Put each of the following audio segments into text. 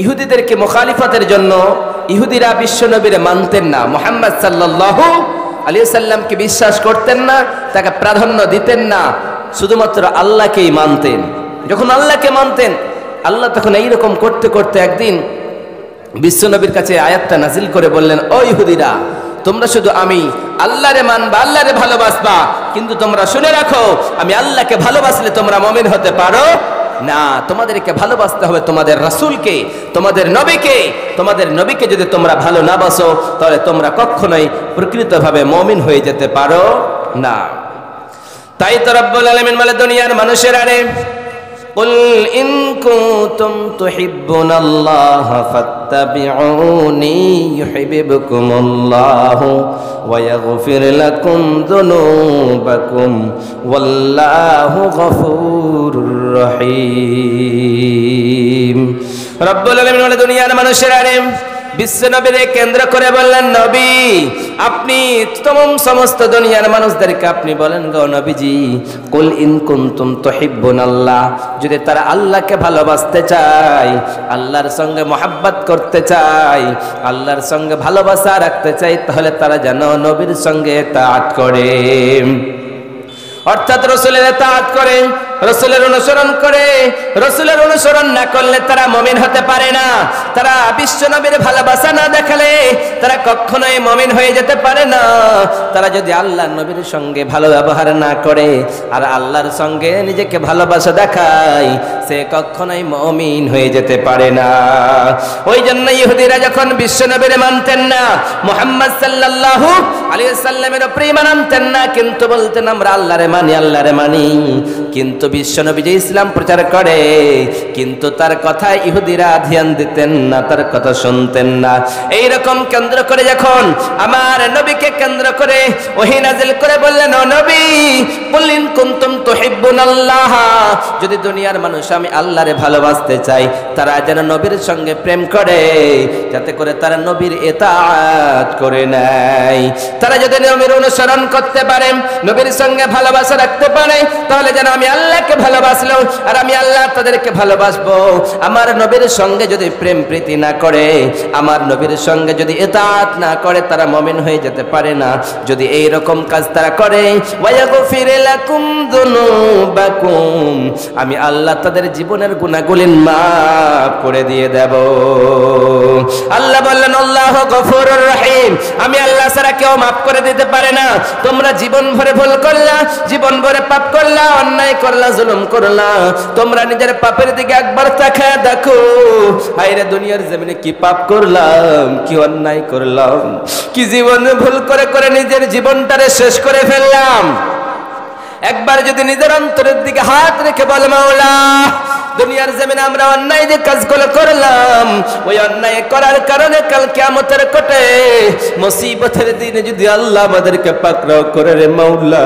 ইহুদিদেরকে মুখালিফাতের জন্য ইহুদিরা বিশ্বনবীরে মানতেন না, মুহাম্মদ সাল্লাল্লাহু আলাইহি ওয়াসাল্লামকে বিশ্বাস করতেন না, তাকে প্রাধান্য দিতেন না, শুধুমাত্র আল্লাহকেই মানতেন। যখন আল্লাহকে মানতেন, আল্লাহ তখন এইরকম করতে করতে একদিন বিশ্বনবীর কাছে আয়াতটা নাজিল করে বললেন, ও ইহুদিরা, তোমরা শুধু আমি আল্লাহরে মানবা, আল্লাহরে ভালোবাসবা, কিন্তু তোমরা শুনে রাখো, আমি আল্লাহকে ভালোবাসলে তোমরা মুমিন হতে পারো না। তোমাদেরকে ভালোবাসতে হবে তোমাদের রাসূলকে, তোমাদের নবীকে। তোমাদের নবীকে যদি তোমরা ভালো না বাসো, তাহলে তোমরা কখনোই প্রকৃতভাবে মুমিন হয়ে যেতে পারো না। তাই তো রব্বুল আলামিন বলে, দুনিয়ার মানুষেরা রে, কুল ইন কুনতুম তুহিব্বুনাল্লাহা ফাত্তাবিউনি ইউহিব্বুকুমুল্লাহু ওয়া ইয়াগফির লাকুম যুনুবাকুম ওয়াল্লাহু গফুরুর রহিম। রব্বুল আলামিন বলে, দুনিয়ার মানুষেরা রে, বিশ্বনবীরে কেন্দ্র করে বললেন, নবী আপনি সমস্ত দুনিয়ার মানুষদেরকে আপনি বলেন, গো নবীজি, কুল ইন কুনতুম তুহিব্বুনাল্লাহ, যদি তারা আল্লাহকে ভালোবাসতে চায়, আল্লাহর সঙ্গে মহব্বত করতে চায়, আল্লাহর সঙ্গে ভালোবাসা রাখতে চায়, তাহলে তারা যেন নবীর সঙ্গে ইতাআত করে, অর্থাৎ রাসূলের ইতাআত করে, রাসূলের অনুসরণ করে। রাসূলের অনুসরণ না করলে তারা মুমিন হতে পারে না। তারা বিশ্বনবীর ভালোবাসা না দেখালে তারা কখনোই মুমিন হয়ে যেতে পারে না। তারা যদি আল্লাহর নবীর সঙ্গে ভালো ব্যবহার না করে আর আল্লাহর সঙ্গে নিজেকে ভালোবাসা দেখায়, সে কখনোই মুমিন হয়ে যেতে পারে না। ওই জন্য ইহুদিরা যখন বিশ্বনবীর মানতেন না, মুহাম্মদ সাল্লাল্লাহু আলাইহি ওয়াসাল্লামের উপরে ঈমান আনতেন না, কিন্তু বলতেন আমরা আল্লাহরে মানি, আল্লাহরে মানি, কিন্তু বিশ্বনবী যে ইসলাম প্রচার করে, কিন্তু তার কথায় ইহুদিরা ধ্যান দিতেন না, তার কথা শুনতেন না। এই রকম কেন্দ্র করে যখন আমার নবীকে কেন্দ্র করে ওহী নাজিল করে বললেন, ও নবী, কুল ইন কুনতুম তুহিব্বুনাল্লাহ, যদি দুনিয়ার মানুষ আমি আল্লাহরে ভালোবাসতে চাই, তারা যেন নবীর সঙ্গে প্রেম করে, যাতে করে তারা নবীর ইতাআত করে নেয়। তারা যদি নবীর অনুসরণ করতে পারে, নবীর সঙ্গে ভালোবাসা রাখতে পারে, তাহলে যেন আমি আল্লাহকে ভালোবাসলো আর আমি আল্লাহ তাদেরকে ভালোবাসবো। আমার নবীর সঙ্গে যদি প্রেম প্রীতি না করে, আমার নবীর সঙ্গে যদি ইতাআত না করে, তারা মুমিন হয়ে যেতে পারে না। যদি এই রকম কাজ তারা করে, ওয়া ইয়াগফির লাকুম যুনুবাকুম, আমি আল্লাহ তাদের জীবনের গুনাহগুলি মাফ করে দিয়ে দেব। আল্লাহ বললেন, আল্লাহু গফুরুর রহিম, আমি আল্লাহ ছাড়া কেউ মাফ করে দিতে পারে না। তোমরা জীবন ভরে ভুল করলা, জীবন ভরে পাপ করলা, অন্যায় করলা, জুলুম করলা, তোমরা নিজের পাপের দিকে একবার তাকায় দেখো, হায়রে দুনিয়ার জমিনে কি পাপ করলাম, কি অন্যায় করলাম, কি জীবনে ভুল করে করে নিজের জীবনটারে শেষ করে ফেললাম। একবার যদি নিজের অন্তরের দিকে হাত রেখে বল, মাওলা, দুনিয়ার জমিনে আমরা অন্যায় যে কাজগুলো করলাম, ওই অন্যায় করার কারণে কাল কিয়ামতের কোটে মুসিবতের দিনে যদি আল্লাহ আমাদেরকে পাকড়াও করে রে মাওলা,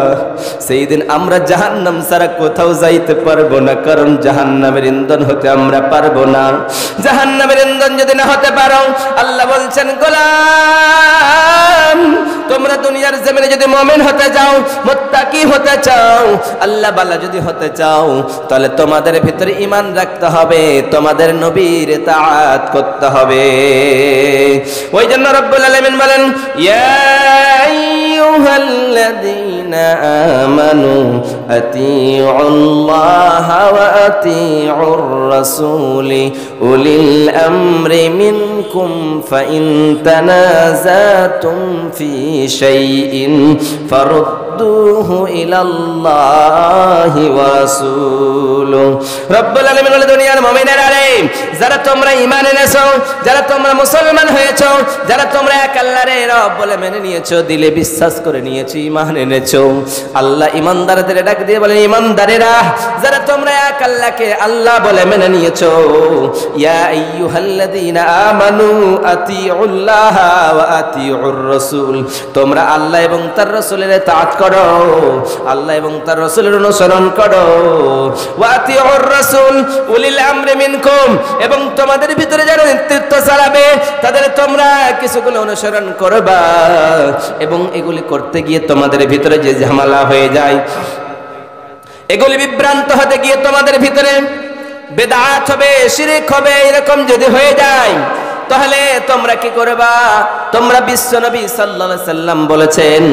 সেই দিন আমরা জাহান্নাম ছাড়া কোথাও যাইতে পারবো না, কারণ জাহান্নামের ইন্ধন হতে আমরা পারবো না। জাহান্নামের ইন্ধন যদি না হতে পারো, আল্লাহ বলছেন, গোলাম, তোমরা দুনিয়ার জমিনে যদি মুমিন হতে চাও, মুত্তাকি হতে চাও, আল্লাহ বালা যদি হতে চাও, তাহলে তোমাদের ভিতরে ঈমান রাখতে হবে, তোমাদের নবীর ইতাআত করতে হবে। ওই জন্য রব্বুল আলামিন বলেন, ইয়া আইয়ুহাল্লাযীনা আমানু আতিউল্লাহা ওয়া আতিউর রাসূলি উলিল আমরি মিনকুম ফাইন তানাযাতুম ফি শাইইন ফারুদ্দুহু ইলাল্লাহি ওয়া রাসূলুহু। রব্বুল আলামিন বলে, দুনিয়ার মুমিনেরা রে, যারা তোমরা ঈমান এনেছো, যারা তোমরা মুসলমান হয়েছো, যারা তোমরা এক আল্লাহরে রব বলে মেনে নিয়েছো, দিলে বিশ্বাস করে নিয়েছো, ঈমান এনেছো, আল্লাহ ঈমানদারদের ডাক দিয়ে বলেন, ঈমানদারেরা, যারা তোমরা এক আল্লাহকে আল্লাহ বলে মেনে নিয়েছো, ইয়া আইয়ুহাল্লাযীনা আমানু আতিউল্লাহা ওয়া আতিউর রাসূল, তোমরা আল্লাহ এবং তার রাসূলের ইতাআত করো, আল্লাহ এবং তার রাসূলের অনুসরণ করো। ওয়া আতিউর রাসূল উলিল আমরি মিনকুম, এবং তোমাদের ভিতরে যারা নেতৃত্ব চালাবে তাদের তোমরা কিছুগুলো অনুসরণ করবা, এবং এগুলি করতে গিয়ে তোমাদের ভিতরে যে ঝামেলা হয়ে যায়, এগুলি বিভ্রান্ত হতে গিয়ে তোমাদের ভিতরে বেদাত হবে, শিরক হবে, এরকম যদি হয়ে যায় তাহলে তোমরা কি করবা? তোমরা বিশ্বনবী সাল্লাল্লাহু আলাইহি সাল্লাম বলেছেন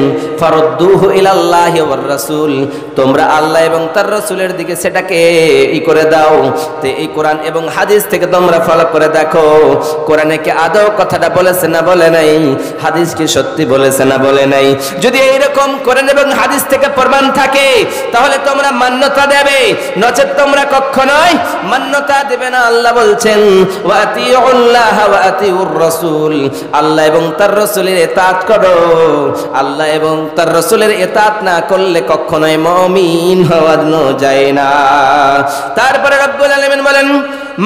ফারুদ্দুহু ইলাল্লাহি ওয়ার রাসূল, তোমরা আল্লাহ এবং তার রাসূলের দিকে সেটাকে করে দাও। তো এই কোরআন এবং হাদিস থেকে তোমরা ফলো করে দেখো, কোরআনে কি আদৌ কথাটা বলেছে না বলে নাই? হাদিস কি সত্যি বলেছে না বলে নাই? যদি এইরকম কোরআন এবং হাদিস থেকে প্রমাণ থাকে তাহলে তোমরা মান্যতা দেবে, নচেত তোমরা কখনোই মান্যতা দেবে না। আল্লাহ বলছেন ওয়াতিউল্লাহ ওয়া আতিউর রাসূল, আল্লাহ এবং তার রাসূলের ইতাআত করো। আল্লাহ এবং তার রাসূলের ইতাআত না করলে কখনোই মুমিন হওয়া যায় না। তারপরে রব্বুল আলামিন বলেন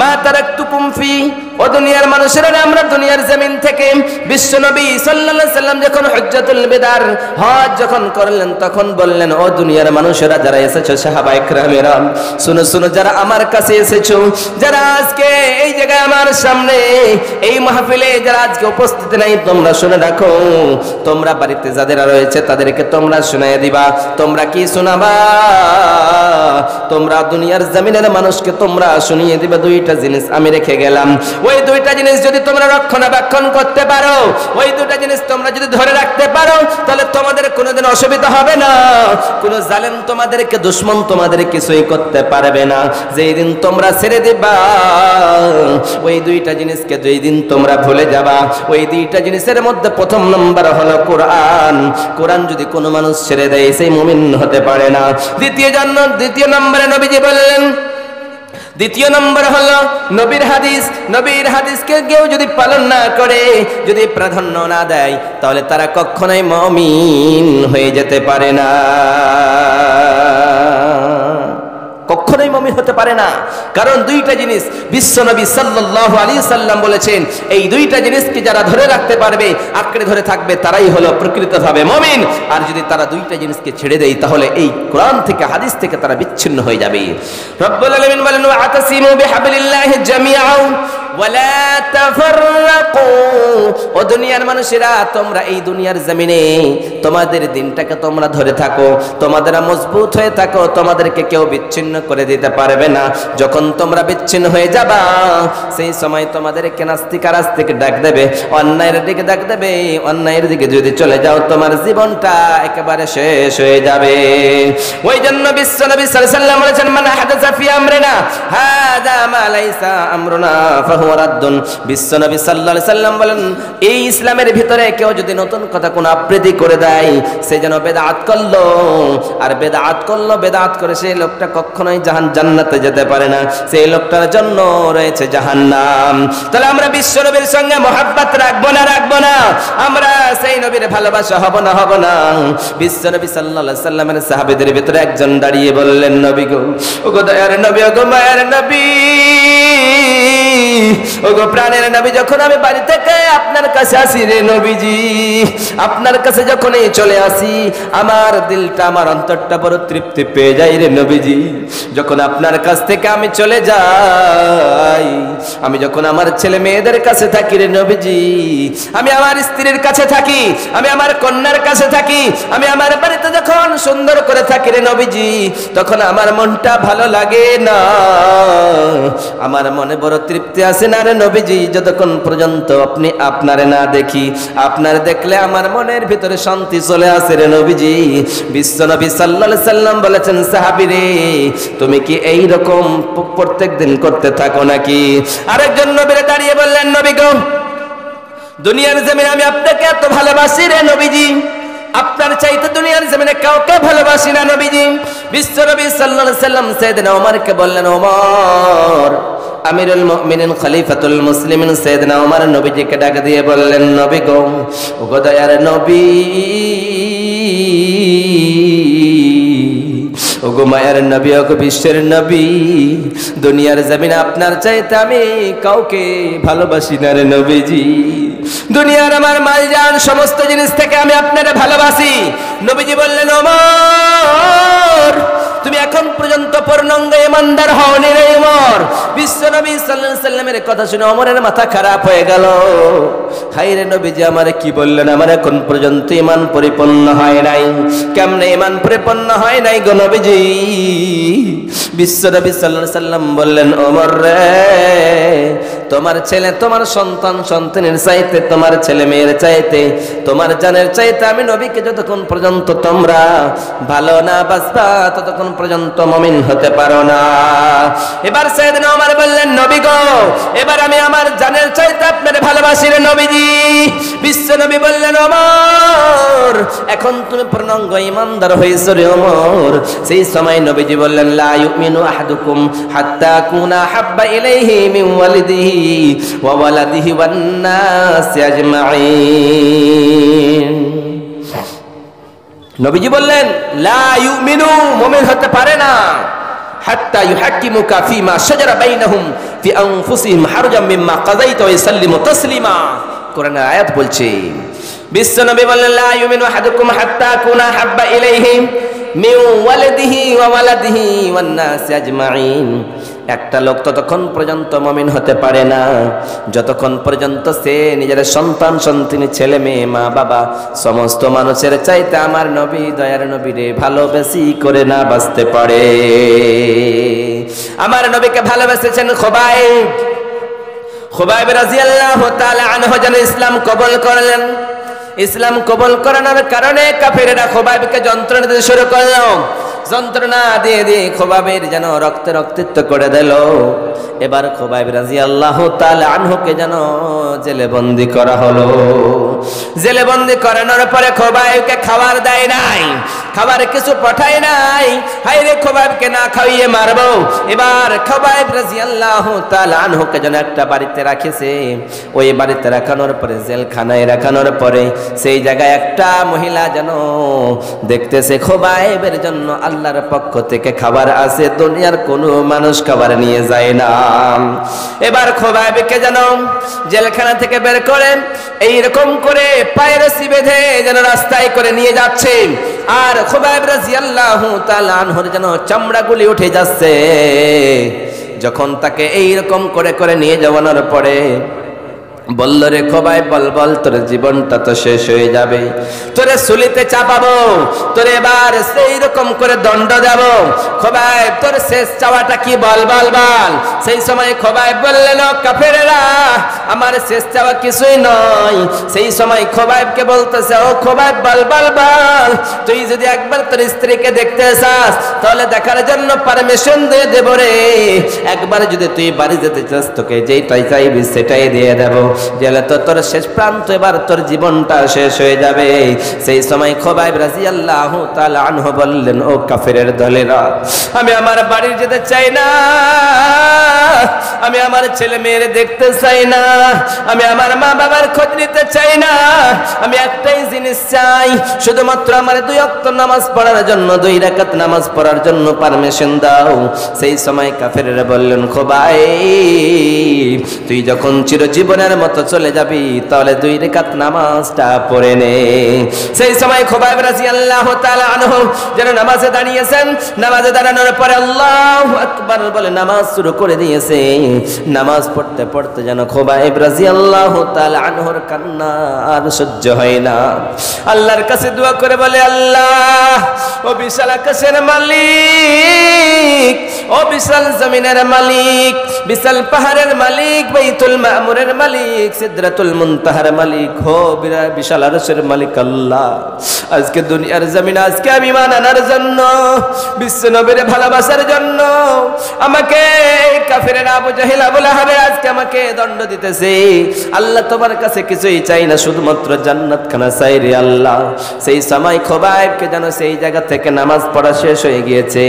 মা তারাকতুকুম ফি, ও দুনিয়ার মানুষেরা, আমরা দুনিয়ার জমিন থেকে বিশ্বনবী সাল্লাল্লাহু আলাইহি সাল্লাম যখন হজ্জাতুল বিদার হজ যখন করলেন তখন বললেন ও দুনিয়ার মানুষেরা যারা এসেছো সাহাবায়ে কেরামেরা, শুনো শুনো, যারা আমার কাছে এসেছো, যারা আজকে এই জায়গায় আমার সামনে এই মাহফিলে যারা আজকে উপস্থিত নাই, তোমরা শুনে রাখো, তোমরা বাড়িতে যারা রয়েছে তাদেরকে তোমরা শুনাইয়া দিবা। তোমরা কি শোনাবা? তোমরা দুনিয়ার জমিনের মানুষকে তোমরা শুনিয়ে দিবে দুইটা জিনিস আমি রেখে গেলাম। ওই দুইটা জিনিস যদি তোমরা রক্ষণাবেক্ষণ করতে পারো, ওই দুইটা জিনিস তোমরা যদি ধরে রাখতে পারো, তাহলে তোমাদের কোনোদিন অসুবিধা হবে না। কোন জালেম তোমাদেরকে, দুশমন তোমাদের কিছুই করতে পারবে না। যেই দিন তোমরা ছেড়ে দিবা, ওই দুইটা জিনিসকে যেই দিন তোমরা ভুলে যাবা, ওই দুইটা জিনিসের মধ্যে প্রথম নম্বর হলো কোরআন। কোরআন যদি কোনো মানুষ ছেড়ে দেয় সেই মুমিন হতে পারে না। দ্বিতীয় নম্বরে নবীজি বললেন, দ্বিতীয় নম্বর হলো নবীর হাদিস। নবীর হাদিসকে কেউ যদি পালন না করে, যদি প্রাধান্য না দেয়, তাহলে তারা কখনোই মুমিন হয়ে যেতে পারে না, কখনোই মুমিন হতে পারে না। কারণ দুইটা জিনিস বিশ্বনবী সাল্লাল্লাহু আলাইহি সাল্লাম বলেছেন, এই দুইটা জিনিসকে যারা ধরে রাখতে পারবে, আঁকড়ে ধরে থাকবে, তারাই হলো প্রকৃতভাবে মুমিন। আর যদি তারা দুইটা জিনিসকে ছেড়ে দেয় তাহলে এই কোরআন থেকে, হাদিস থেকে তারা বিচ্ছিন্ন হয়ে যাবে। রব্বুল আলামিন বলেন ওয়াতাসিমু বিহাবলিল্লাহি জামিআন ওয়ালা তাফাররাকু, ও দুনিয়ার মানুষেরা, তোমরা এই দুনিয়ার জমিনে তোমাদের দিনটাকে তোমরা ধরে থাকো, তোমাদের মজবুত হয়ে থাকো, তোমাদেরকে কেউ বিচ্ছিন্ন করে দিতে পারবে না। যখন তোমরা বিচ্ছিন্ন হয়ে যাবা, সেই সময় তোমাদেরকে নাস্তিক আর আস্তিক ডাক দেবে, অন্যায়ের দিকে ডাক দেবে। অন্যায়ের দিকে যদি চলে যাও, তোমার জীবনটা একেবারে শেষ হয়ে যাবে। ওই জন্য বিশ্বনবী সাল্লাল্লাহু আলাইহি ওয়াসাল্লাম বলেছেন মান হাদাসা ফি আমরিনা হাযা মা লাইসা আমরুনা ফাহুয়া রাদ্দুন। বিশ্বনবী সাল্লাল্লাহু আলাইহি ওয়াসাল্লাম বলেন, এই ইসলামের ভিতরে কেউ যদি নতুন কথা কোনো আবৃত্তি করে দেয়, সে যেন বেদাত করলো। আর বেদাত করলো, বেদাত করে সেই লোকটা কখনোই জান্নাতে যেতে পারে না, সেই লোকটার জন্য রয়েছে জাহান্নাম। তাহলে আমরা বিশ্বনবীর সঙ্গে মহব্বত রাখবো না, রাখবো না? আমরা সেই নবীর ভালোবাসা হব না, হব না? বিশ্বনবী সাল্লাল্লাহু আলাইহি ওয়াসাল্লামের সাহাবীদের ভিতরে একজন দাঁড়িয়ে বললেন, নবী গো, ওগো দয়ার নবী, ওগো মায়ের নবী, ওগো প্রাণের নবী, যখন আমি বাড়ি থেকে আপনার কাছে আসি রে নবীজি, আপনার কাছে যখনই চলে আসি, আমার দিলটা, আমার অন্তরটা বড় তৃপ্তি পেয়ে যায় রে নবীজি। যখন আপনার কাছ থেকে আমি চলে যাই, আমি যখন আমার ছেলে মেয়েদের কাছে থাকি রে নবীজি, আমি আমার স্ত্রীর কাছে থাকি, আমি আমার কন্যার কাছে থাকি, আমি আমার বাড়িতে যখন সুন্দর করে থাকি রে নবীজি, তখন আমার মনটা ভালো লাগে না, আমার মনে বড় তৃপ্তি আসে না রে নবীজি, যতক্ষণ পর্যন্ত আপনি আপনারে না দেখি। আপনার দেখলে আমার মনের ভিতরে শান্তি চলে আসে রে নবীজি। বিশ্বনবী সাল্লাল্লাহু আলাইহি সাল্লাম বলেছেন, সাহাবী রে, তুমি কি এই রকম প্রত্যেক দিন করতে থাকো নাকি? আরেকজন নবীরে দাঁড়িয়ে বললেন, নবী গো, দুনিয়ার জমিনে আমি আপনাকে এত ভালোবাসি রে নবীজি, আপনার চাইতে দুনিয়ার জমিনে কাউকে ভালোবাসি না নবীজি। বিশ্বনবী সাল্লাল্লাহু আলাইহি সাল্লাম সাইয়েদনা ওমরকে বললেন, ওমর, আমিরুল মুমিনিন, খলিফাতুল মুসলিমিন সাইয়েদনা ওমর নবীজিকে ডাক দিয়ে বললেন, নবী গো, ওগো দয়ার নবী, ওগো মায়ের নবী, ওগো বিশ্বের নবী, দুনিয়ার জমিনে আপনার চাইতে আমি কাউকে ভালোবাসি না রে নবীজি। দুনিয়ার আমার মালজান সমস্ত জিনিস থেকে আমি আপনারে ভালোবাসি। নবীজি বললেন, ওমর, তুমি এখন পর্যন্ত পূর্ণাঙ্গ ঈমানদার হওনি রে ওমর। বিশ্বনবী সাল্লাল্লাহু আলাইহি সাল্লামের কথা শুনে ওমরের মাথা খারাপ হয়ে গেল। হায় রে নবীজি, আমারে কি বললেন? আমার এখন পর্যন্ত ঈমান পরিপূর্ণ হয় নাই। কেমনে ঈমান পরিপূর্ণ হয় নাই গো নবীজি? বিশ্বনবী সাল্লাল্লাহু আলাইহি সাল্লাম বললেন, ওমর রে, তোমার ছেলে তোমার সন্তান সন্তানের চাইতে, তোমার ছেলে মেয়ের চাইতে, তোমার জানের চাইতে আমি নবীকে যতক্ষণ পর্যন্ত তোমরা ভালো না বাসবা ততক্ষণ পর্যন্ত মুমিন হতে পারো না। এবার সাইয়েদনা ওমর বললেন, নবী গো, এবার আমি আমার জানের চাইতে আপনার ভালোবাসি রে নবীজি। বিশ্বনবী বললেন, ওমর, এখন তুমি পূর্ণাঙ্গ ঈমানদার হয়েছো রে ওমর। সেই সময় নবীজি বললেন, লা ইউমিনু আহাদুকুম হাত্তা কুনা হাব্বা ইলাইহি মিন ওয়ালিদিহি ওয়া ওয়ালাদিহি ওয়ান নাস আজমাইন। নবীজি বললেন, লা ইউমিনু, মুমিন হতে পারে না, হাত্তা ইউহাক্কিমুকা ফীমা শাজারা বাইনাহুম ফি আনফুসিহিম হারজাম মিম্মা কাযাইতা ওয়া ইসাল্লিমু তাসলিমা। কোরআনের আয়াত বলছে। বিশ্বনবী বললেন, লা ইউমিনু আহাদুকুম হাত্তা কুনা হাব্বা ইলাইহি মিন ওয়ালিদিহি ওয়া ওয়ালাদিহি ওয়ান নাস আজমাইন। একটা লোক ততক্ষণ পর্যন্ত মুমিন হতে পারে না যতক্ষণ পর্যন্ত সে নিজের সন্তান সন্তানি ছেলে মেয়ে মা বাবা সমস্ত মানুষের চাইতে আমার নবী দয়ার নবীরে ভালোবেসি করে না বাঁচতে পারে। আমার নবীকে ভালোবেসেছেন খুবাইব রাদিয়াল্লাহু তাআলা আনহু যেন ইসলাম কবুল করলেন। ইসলাম কবুল করানোর কারণে কাফেরেরা খুবাইবকে যন্ত্রণা দিতে শুরু করলো। যন্ত্রণা দিয়ে দিয়ে খুবাইবের যেন রক্তে রক্তিত্ব করে দিল। এবার খুবাইব রাদিয়াল্লাহু তাআলা আনহুকে যেন জেলে বন্দী করা হলো। জেলে বন্দী করানোর পরে খুবাইবকে খাবার দেয় নাই, খাবার কিছু পাঠায় নাই। হায়রে, খুবাইবকে না খাইয়ে মারবো। এবার খুবাইব রাদিয়াল্লাহু তাআলা আনহুকে যেন একটা বাড়িতে রাখেছে। ওই বাড়িতে রাখানোর পরে, জেলখানায় রাখানোর পরে, সেই জায়গায় একটা মহিলা যেন দেখতেছে খুবাইবের জন্য আল্লাহর পক্ষ থেকে খাবার আছে, দুনিয়ার কোনো মানুষ খাবার নিয়ে যায় না। এবার খুবাইবকে যেন জেলখানা থেকে বের করে এইরকম করে পায়ের রশি বেঁধে যেন রাস্তায় করে নিয়ে যাচ্ছে। আর খুবাইব রাদিয়াল্লাহু তাআলা আনহুর যেন চামড়াগুলি উঠে যাচ্ছে। যখন তাকে এইরকম করে করে নিয়ে যাওয়ানোর পরে বলল, রে খুবাইব, বল বল, তোর জীবনটা তো শেষ হয়ে যাবে, তোরে সুলিতে চাপাবো, তোরে এবার সেই রকম করে দণ্ড দেব। খুবাইব, তোর শেষ চাওয়াটা কি বল বল বল। সেই সময় খুবাইব বললেন, কাফেরেরা, আমার শেষ চাওয়া কিছুই নয়। সেই সময় খুবাইবকে বলতেছে, ও খুবাইব, বল বল বল, তুই যদি একবার তোর স্ত্রীকে দেখতে চাস তাহলে দেখার জন্য পারমিশন দিয়ে দেব রে। একবার যদি তুই বাড়ি যেতে চাস তোকে যেটাই চাইবি সেটাই দিয়ে দেব। জেলে তো তোর শেষ প্রান্ত, এবার তোর জীবনটা শেষ হয়ে যাবে। সেই সময় খুবাইব রাদিয়াল্লাহু তাআলা আনহু বললেন, ও কাফেরের দলেরা, আমি আমার বাড়ি যেতে চাই না, আমি আমার ছেলে মেয়ের দেখতে চাই না, আমি আমার মা বাবার খোঁজ নিতে চাই না। আমি একটাই জিনিস চাই, শুধুমাত্র আমার 2 ওয়াক্ত নামাজ পড়ার জন্য, 2 রাকাত নামাজ পড়ার জন্য পারমিশন দাও। সেই সময় কাফেরেরা বললেন, খুবাইব, তুই যখন চিরজীবনের মতো চলে যাবি তাহলে 2 রাকাত নামাজটা পড়ে নে। সেই সময় খুবাইব রাদিয়াল্লাহু তাআলা আনহু যেন নামাজে দাঁড়িয়েছেন। নামাজে দাঁড়ানোর পরে আল্লাহু আকবার বলে নামাজ শুরু করে দিয়েছে। নামাজ পড়তে পড়তে যেন খুবাইব রাদিয়াল্লাহু তাআলা আনহুর কান্না আর সহ্য হয় না। আল্লাহর কাছে দোয়া করে বলে, আল্লাহ, ও বিশাল আকাশের মালিক, ও বিশাল জমিনের মালিক, বিশাল পাহাড়ের মালিক, বাইতুল মামুরের মালিক, সিদরাতুল মুনতাহার মালিক, হো বিশাল আরশের মালিক আল্লাহ, আজকে দুনিয়ার জমিনে আজকে আমি ঈমান আনার জন্য, বিশ্ব নবীর ভালোবাসার জন্য আমাকে কাফেরের আবু জাহেল আবু লাহাব আজকে আমাকে দণ্ড দিতেছে। আল্লাহ, তোমার কাছে কিছুই চাই না, শুধুমাত্র জান্নাত খানা চাই রে আল্লাহ। সেই সময় খুবাইবকে যেন সেই জায়গা থেকে নামাজ পড়া শেষ হয়ে গিয়েছে।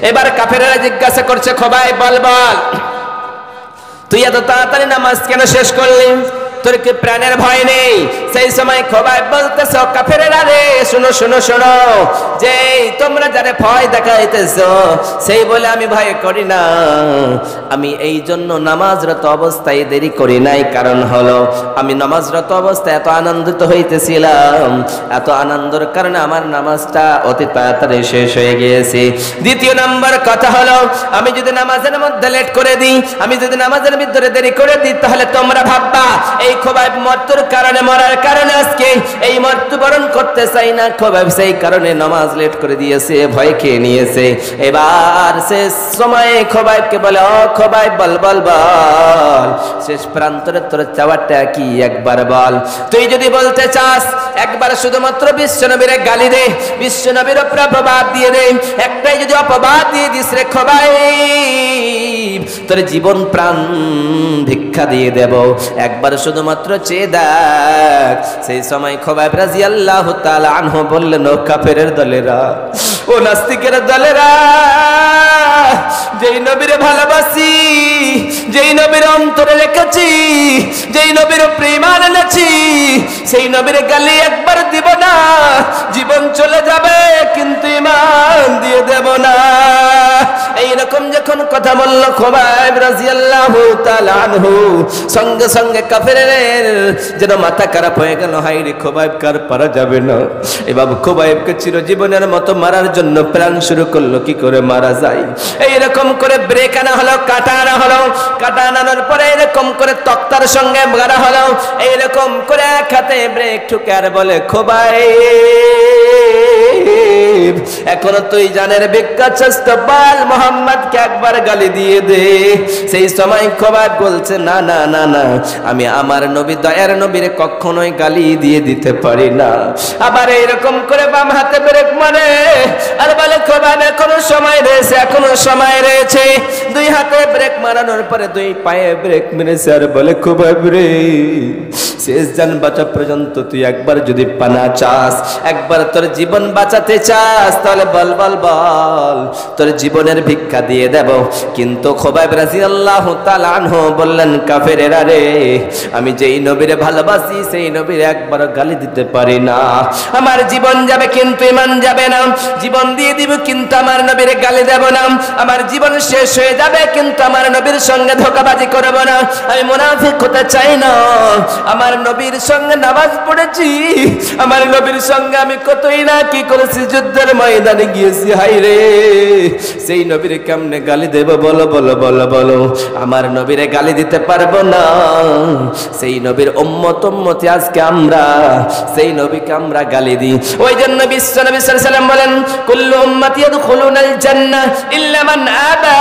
এবার কাফেরেরা জিজ্ঞাসা করছে, খুবাইব, বল বল, তুই এত তাড়াতাড়ি নামাজ কেন শেষ করলি? তোর কি প্রাণের ভয় নেই? সেই সময় খুবাইব বলতেছ, কাফেরেরা রে, শুনো শুনো শুনো, যে তোমরা যারা ভয় দেখাইতেছো সেই বলে আমি ভয় করি না। আমি এই জন্য নামাজরত অবস্থায় দেরি করি নাই, কারণ হলো আমি নামাজরত অবস্থায় এত আনন্দিত হইতেছিলাম, এত আনন্দের কারণে আমার নামাজটা অতি তাড়াতাড়ি শেষ হয়ে গিয়েছে। দ্বিতীয় নম্বর কথা হলো, আমি যদি নামাজের মধ্যে লেট করে দিই, আমি যদি নামাজের ভিতরে দেরি করে দিই, তাহলে তোমরা ভাববা এই খোবাইব মৃত্যুর কারণে, মরার কারণে আজকে এই মৃত্যুবরণ করতে চাই না। খোবাইব সেই কারণে নামাজ লেট করে দিয়েছে, ভয় খেয়ে নিয়েছে। এবার শেষ সময়ে খোবাইবকে বলে, ও খোবাইব বল বল বল, শেষ প্রান্তরে তোর চাওয়াটা কি একবার বল। তুই যদি বলতে চাস একবার শুধুমাত্র বিশ্বনবীর গালি দে, বিশ্বনবীর উপর অপবাদ দিয়ে দে, একটাই যদি অপবাদ দিয়ে দিস রে খোবাইব, তোর জীবন প্রাণ ভিক্ষা দিয়ে দেব, একবার শুধুমাত্র চেয়ে দেখ। সেই সময় খোবাইব রাদিয়াল্লাহু তাআলা আনহু বললেন, ও কাফেরের দলেরা, ও নাস্তিকের দলেরা, যেই নবীরে ভালোবাসি, যেই নবীর অন্তরে রেখেছি, যেই নবীর প্রেমান এনেছি, সেই নবীর গালি একবার দিব না, জীবন চলে যাবে কিন্তু ঈমান দিয়ে দেব না। এইরকম যখন কথা বলল খোবাইব রাদিয়াল্লাহু তাআলা আনহু, সঙ্গে সঙ্গে কাফেরের যেন মাথা খারাপ হয়ে গেল। হায় রে, খোবাইব কার পারা যাবে না। এবার খোবাইবকে চিরজীবনের মতো মারার জন্য প্ল্যান শুরু করলো, কি করে মারা যায়। এইরকম করে ব্রেক আনা হলো, কাটা আনা হলো, কাটা আনানোর পরে এরকম করে তক্তার সঙ্গে মারা হলো। এইরকম করে এক হাতে ব্রেক ঠুকে আর বলে, খোবাইব এখনো তুই জানের বিজ্ঞা চেষ্টা বাল মোহাম্মদকে একবার গালি দিয়ে দে। সেই সময় খোবাইব বলছে, না না না না, আমি আমার নবী দয়ার নবীরে কখনোই গালি দিয়ে দিতে পারি না। আবার এইরকম করে বাম হাতে ব্রেক মারে আর বলে, খোবাইব এখনো সময় রয়েছে, এখনো সময় রয়েছে। দুই হাতে ব্রেক মারানোর পরে দুই পায়ে ব্রেক মেরেছে আর বলে, খোবাইব রে, শেষ জান বাঁচা পর্যন্ত তুই একবার যদি পানা চাস, একবার তোর জীবন বাঁচাতে চাস, তাহলে বল বল বল, তোর জীবনের ভিক্ষা দিয়ে দেব। কিন্তু খোবাইব রাদিয়াল্লাহু তাআলা আনহু বললেন, কাফেরেরা রে, আমি যেই নবীরে ভালোবাসি সেই নবীরে একবার গালি দিতে পারি না। আমার জীবন যাবে কিন্তু ঈমান যাবে না, জীবন দিয়ে দিব কিন্তু আমার নবীরে গালি দেব না। আমার জীবন শেষ হয়ে যাবে কিন্তু আমার নবীর সঙ্গে ধোঁকাবাজি করব না। আমি মুনাফিক হতে চাই না। আমার নবীর সঙ্গে নামাজ পড়েছি, আমার নবীর সঙ্গে আমি কতই না কি করেছি, যুদ্ধের ময়দানে গিয়েছি। হাই রে, সেই নবীরে কেমনে গালি দেব বলো বলো বলো বলো। আমার নবীরে গালি দিতে পারবো না। সেই নবীর উম্মত উম্মতি আজকে আমরা, সেই নবীকে আমরা গালি দিই। ওই জন্য বিশ্ব নবী সাল্লাল্লাহু আলাইহি ওয়াসাল্লাম বলেন, কুল্লু উম্মতি ইয়াদখুলুনাল জান্নাহ ইল্লা মান আবা।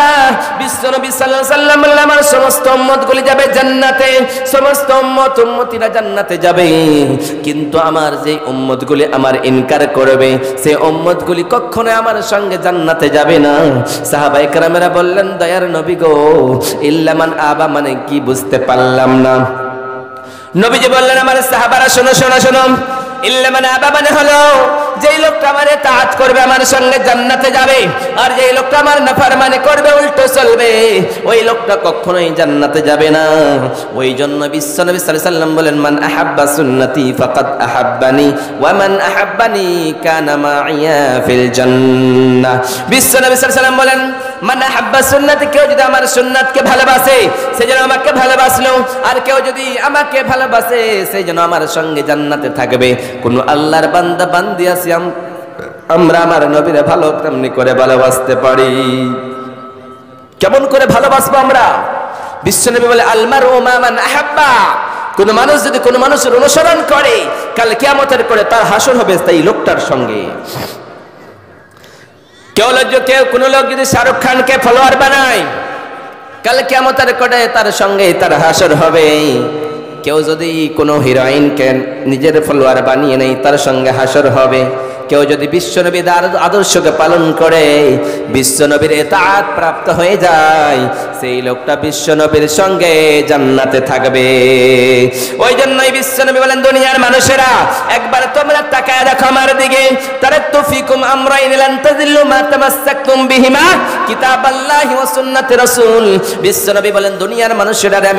বিশ্ব নবী সাল্লাল্লাহু আলাইহি ওয়াসাল্লাম বলেন, আমার সমস্ত উম্মতগুলি যাবে জান্নাতে, সমস্ত উম্মত উম্মতিরা জান্নাতে যাবে, কিন্তু আমার যে উম্মতগুলি আমার ইনকার করবে, সেই উম্মতগুলি কখনো আমার সঙ্গে জান্নাতে যাবে না। সাহাবায়ে কেরামেরা বললেন, দয়ার নবী গো, ইল্লা মান আবা মানে কি বুঝতে পারলাম না। নবীজি বললেন, আমার সাহাবারা শোনো শোনো শোনো, ইল্লা মান আবা মানে হলো যেই লোকটা আমারে তাআত করবে আমার সঙ্গে জান্নাতে যাবে, আর যেই লোকটা আমার নাফরমানি করবে, উল্টো চলবে, ওই লোকটা কখনোই জান্নাতে যাবে না। ওই জন্য বিশ্ব নবী সাল্লাল্লাহু আলাইহি ওয়াসাল্লাম বলেন, মান আহাব্বা সুন্নতি ফাকাদ আহাব্বানি ওয়া মান আহাব্বানি কানা মাইয়া ফিল জান্নাহ। বিশ্ব নবী সাল্লাল্লাহু আলাইহি ওয়াসাল্লাম বলেন, মান আহাব্বা সুন্নতি, কেউ যদি আমার সুন্নাতকে ভালোবাসে সে যেন আমাকে ভালোবাসলো, আর কেউ যদি আমাকে ভালোবাসে সে যেন আমার সঙ্গে জান্নাতে থাকবে। কোন আল্লাহর বান্দা বান্দি আছে আমরা আমার নবীরে ভালো কেমনি করে ভালোবাসতে পারি? কেমন করে ভালোবাসবো আমরা? বিশ্বনবী বলে, আলমারু মা মান আহাব্বা, কোন মানুষ যদি কোন মানুষের অনুসরণ করে, কাল কিয়ামতের পরে তার হাসর হবে সেই লোকটার সঙ্গে। কেউ কোন লোক যদি শাহরুখ খানকে ফলোয়ার বানায়, কাল কিয়ামতের পরে তার সঙ্গে তার হাসর হবে। কেউ যদি কোনো হিরোইনকে নিজের ফলোয়ার বানিয়ে নেয়, তার সঙ্গে হাসর হবে। কেউ যদি বিশ্বনবীর আদর্শকে পালন করে, বিশ্বনবীর ইতাআত প্রাপ্ত হয়ে যায়, সেই লোকটা বিশ্বনবীর সঙ্গে জান্নাতে থাকবে। ওই জন্যই বিশ্বনবী বলেন, দুনিয়ার মানুষেরা একবার তোমরা তাকায় দেখো আমার দিকে, তারাকতু ফিকুম আমরাইন লান তাযিল্লু মা তামাসসাকতুম বিহিমা কিতাবাল্লাহি ওয়া সুন্নাতি রাসূল। বিশ্বনবী বলেন, দুনিয়ার মানুষেরা